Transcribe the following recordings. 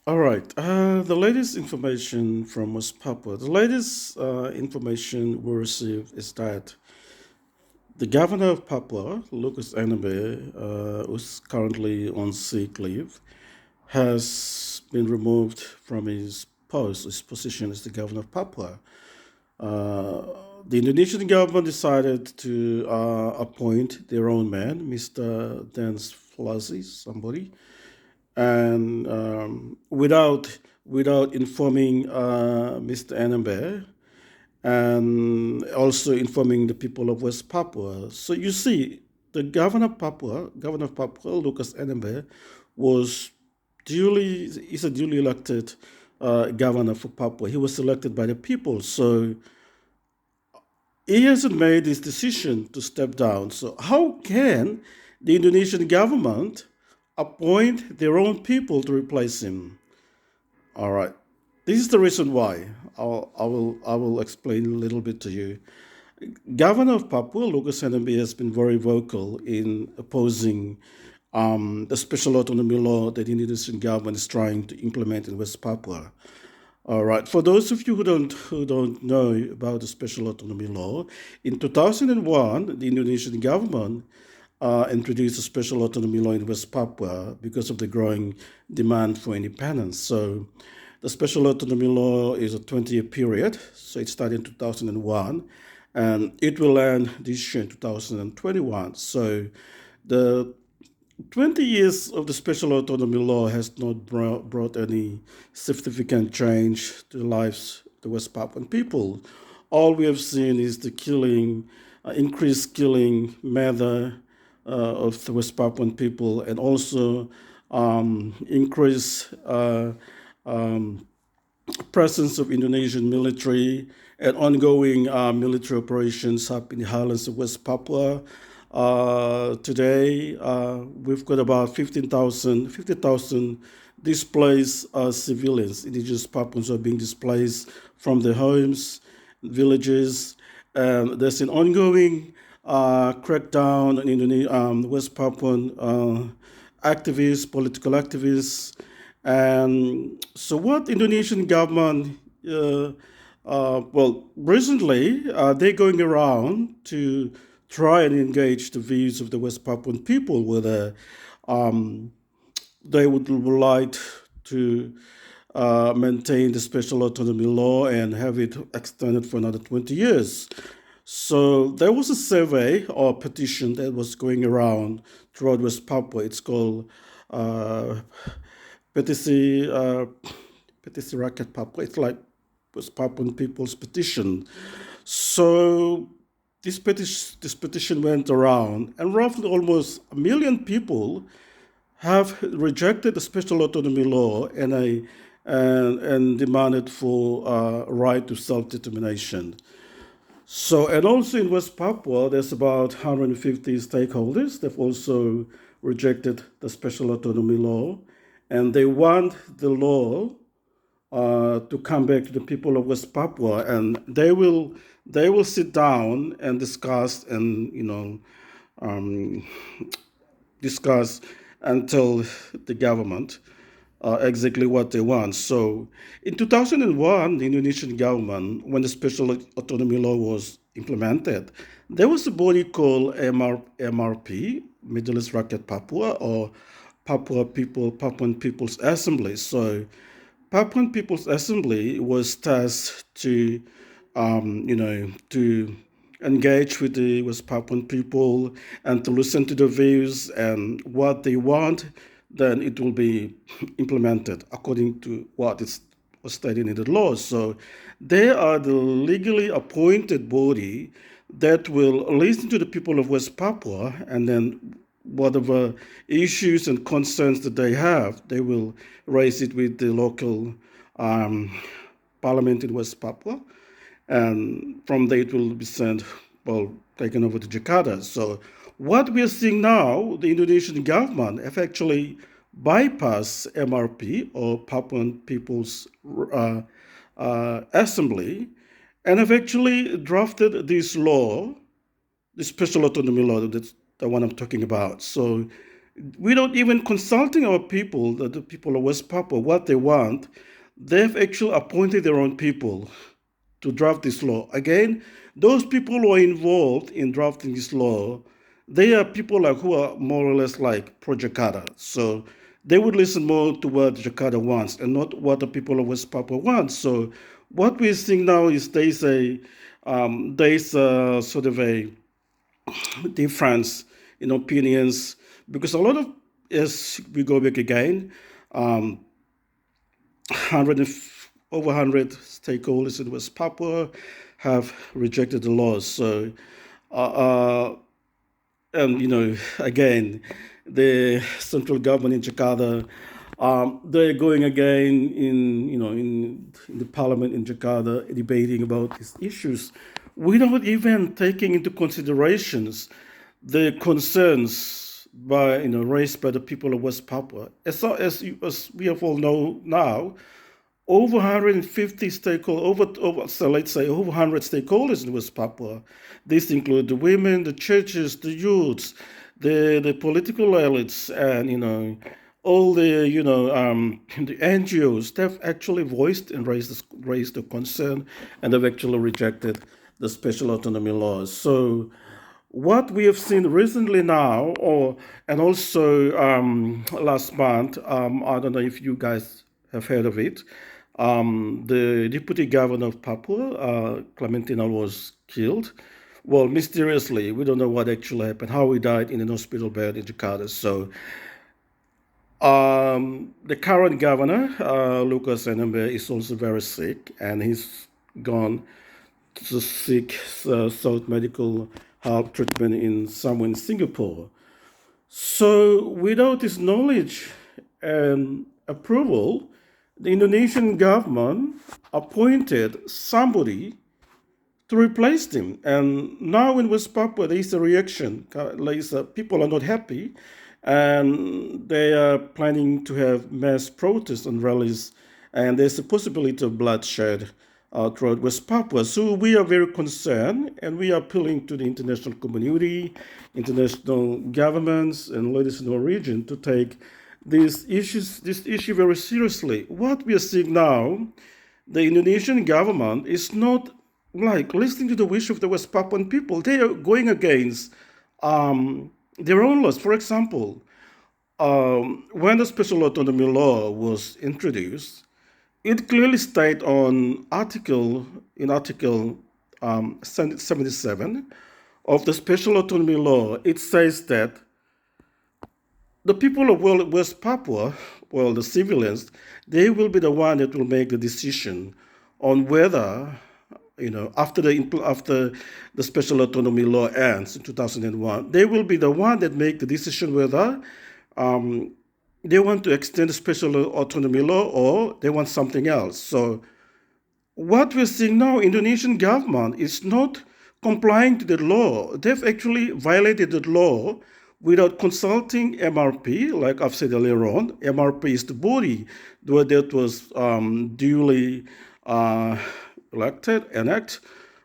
All right. The latest information from West Papua. The latest information we received is that the governor of Papua, Lucas Enabe, who's currently on sick leave, has been removed from his post, his position as the governor of Papua. Uh, the Indonesian government decided to appoint their own man, Mr. Dance Flazzi, somebody, and without informing Mr. Annenberg and also informing the people of West Papua. So you see, the Governor of Papua, Lucas Annenberg, was is a duly elected governor for Papua. He was elected by the people, so he hasn't made his decision to step down. So how can the Indonesian government appoint their own people to replace him? All right. This is the reason why. I will explain a little bit to you. Governor of Papua, Lucas Enembi, has been very vocal in opposing the special autonomy law that the Indonesian government is trying to implement in West Papua. All right. For those of you who don't know about the special autonomy law, in 2001, the Indonesian government introduced a special autonomy law in West Papua because of the growing demand for independence. So, the special autonomy law is a 20-year period. So it started in 2001, and it will end this year in 2021. So, the 20 years of the special autonomy law has not brought any significant change to the lives of the West Papuan people. All we have seen is the killing, increased killing murder of the West Papuan people, and also increased presence of Indonesian military and ongoing military operations up in the highlands of West Papua. Today, we've got about 50,000 displaced civilians. Indigenous Papuans are being displaced from their homes, villages. There's an ongoing crackdown on West Papuan activists, political activists. And so, what Indonesian government, well, recently they're going around to try and engage the views of the West Papuan people, whether um, they would like to maintain the special autonomy law and have it extended for another 20 years. So there was a survey or petition that was going around throughout West Papua. It's called uh, Petisi, Petisi Rakyat Papua. It's like West Papuan People's Petition. So this petition went around, and roughly almost a million people have rejected the special autonomy law and demanded for right to self-determination. So, and also in West Papua, there's about 150 stakeholders. They've also rejected the special autonomy law, and they want the law to come back to the people of West Papua, and they will sit down and discuss and um, discuss and tell the government exactly what they want. So in 2001, the Indonesian government, when the special autonomy law was implemented, there was a body called MRP, Middle East Rakyat Papua, or Papuan People's Assembly. So Papuan People's Assembly was tasked to engage with the West Papuan people and to listen to their views and what they want. Then it will be implemented according to what is was stated in the law. So they are the legally appointed body that will listen to the people of West Papua, and then whatever issues and concerns that they have, they will raise it with the local um, parliament in West Papua, and from there it will be sent, well, taken over to Jakarta. So what we are seeing now, the Indonesian government have actually bypassed MRP, or Papuan People's Assembly, and have actually drafted this law, the special autonomy law, that's the one I'm talking about. So without even consulting our people, the people of West Papua, what they want. They've actually appointed their own people to draft this law. Again, those people who are involved in drafting this law, they are people like who are more or less like pro Jakarta. So they would listen more to what Jakarta wants and not what the people of West Papua want. So what we're seeing now is there's a sort of a difference in opinions because a lot of, as we go back again, 100 over 100 stakeholders in West Papua have rejected the laws. So, uh, uh, and again, the central government in Jakarta, they're going again in the parliament in Jakarta debating about these issues without even taking into considerations the concerns raised by the people of West Papua. As we have all know now, over 150 stakeholders, so let's say over 100 stakeholders in West Papua. These include the women, the churches, the youths, the political elites, and all the the NGOs. They've actually voiced and raised the concern, and they've actually rejected the special autonomy laws. So what we have seen recently now, and also last month, I don't know if you guys have heard of it. The deputy governor of Papua, Clementina, was killed. Well, mysteriously, we don't know what actually happened, how he died in an hospital bed in Jakarta. So the current governor, Lucas Enembe, is also very sick, and he's gone to seek South medical help treatment in somewhere in Singapore. So without his knowledge and approval, the Indonesian government appointed somebody to replace him. And now in West Papua, there is a reaction. People are not happy, and they are planning to have mass protests and rallies, and there's a possibility of bloodshed throughout West Papua. So we are very concerned, and we are appealing to the international community, international governments, and leaders in our region to take this issue very seriously. What we are seeing now, the Indonesian government is not like listening to the wish of the West Papuan people. They are going against their own laws. For example, when the Special Autonomy Law was introduced, it clearly states on Article 77 of the Special Autonomy Law, it says that the people of West Papua, well, the civilians, they will be the one that will make the decision on whether, after the Special Autonomy Law ends in 2001, they will be the one that make the decision whether they want to extend the Special Autonomy Law or they want something else. So what we're seeing now, Indonesian government is not complying to the law. They've actually violated the law without consulting MRP. Like I've said earlier on, MRP is the body that was duly elected,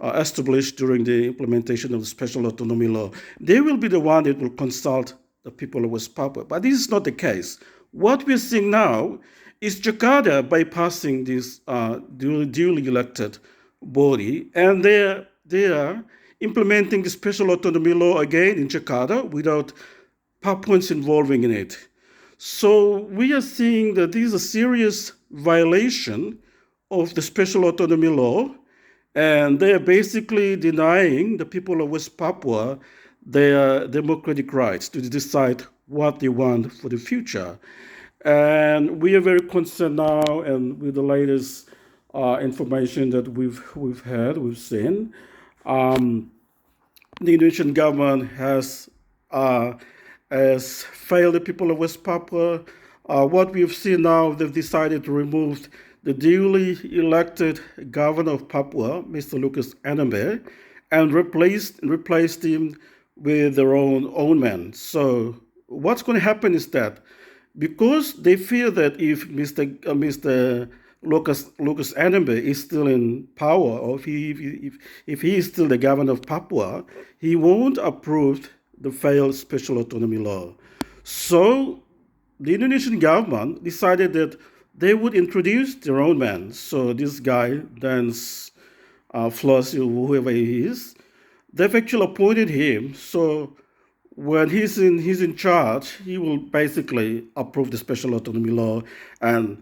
established during the implementation of the Special Autonomy Law. They will be the one that will consult the people of West Papua. But this is not the case. What we're seeing now is Jakarta bypassing this duly elected body, and they are implementing the Special Autonomy Law again in Jakarta without Papuans involving in it. So we are seeing that this is a serious violation of the Special Autonomy Law, and they are basically denying the people of West Papua their democratic rights to decide what they want for the future. And we are very concerned now, and with the latest information that we've seen, the Indonesian government has failed the people of West Papua. What we've seen now, they've decided to remove the duly elected governor of Papua, Mr. Lucas Enembe, and replaced him with their own man. So what's going to happen is that because they fear that if Mr. Lucas Enembe is still in power, or if he is still the governor of Papua, he won't approve the failed Special Autonomy Law. So the Indonesian government decided that they would introduce their own man. So this guy, Dance Flossy, whoever he is, they've actually appointed him. So when he's in charge, he will basically approve the special autonomy law, and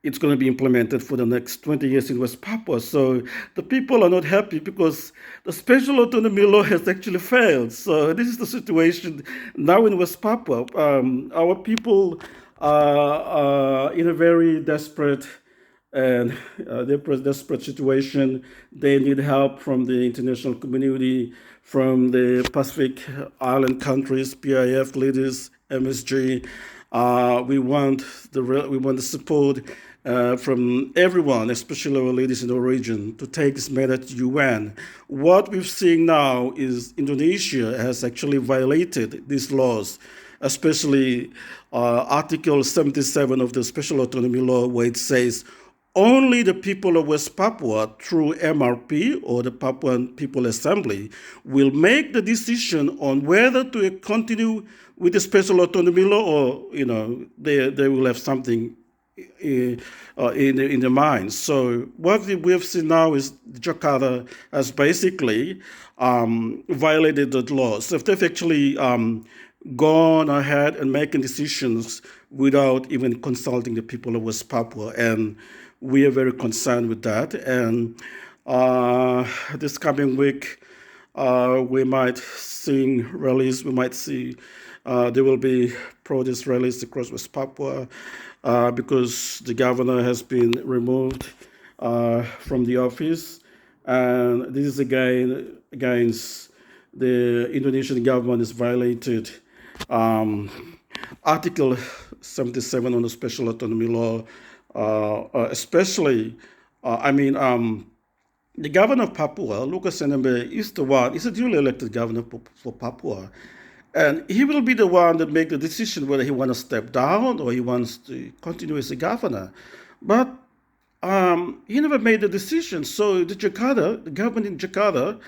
it's going to be implemented for the next 20 years in West Papua. So the people are not happy because the special autonomy law has actually failed. So this is the situation now in West Papua. Our people are in a very desperate situation. They need help from the international community, from the Pacific Island countries, PIF leaders, MSG. We want the support from everyone, especially our leaders in the region, to take this matter to UN. What we're seeing now is Indonesia has actually violated these laws, especially Article 77 of the Special Autonomy Law, where it says only the people of West Papua, through MRP or the Papuan People Assembly, will make the decision on whether to continue with the special autonomy law, or they will have something in the mind. So what we have seen now is Jakarta has basically violated the law. So if they've actually gone ahead and making decisions without even consulting the people of West Papua, and we are very concerned with that. And this coming week, we might see rallies. We might see there will be protest rallies across West Papua because the governor has been removed from the office, and this is again against the Indonesian government has violated Article 77 on the Special Autonomy Law, especially, the governor of Papua, Lucas Enembe, is a duly elected governor for Papua. And he will be the one that make the decision whether he wants to step down or he wants to continue as a governor. But he never made the decision. So the government in Jakarta,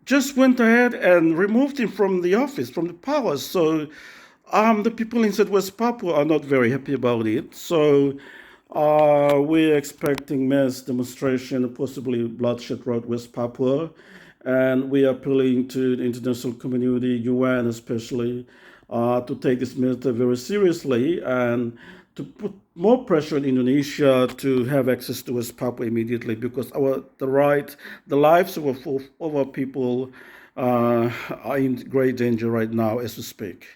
just went ahead and removed him from the office, from the power. So the people in Southwest Papua are not very happy about it. So we're expecting mass demonstration, possibly bloodshed throughout West Papua. And we are appealing to the international community, UN especially, to take this matter very seriously and to put more pressure on Indonesia to have access to West Papua immediately, because the lives of our people are in great danger right now as we speak.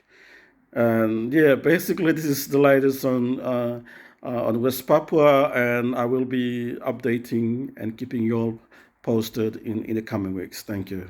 And yeah, basically this is the latest on West Papua, and I will be updating and keeping you all posted in the coming weeks. Thank you.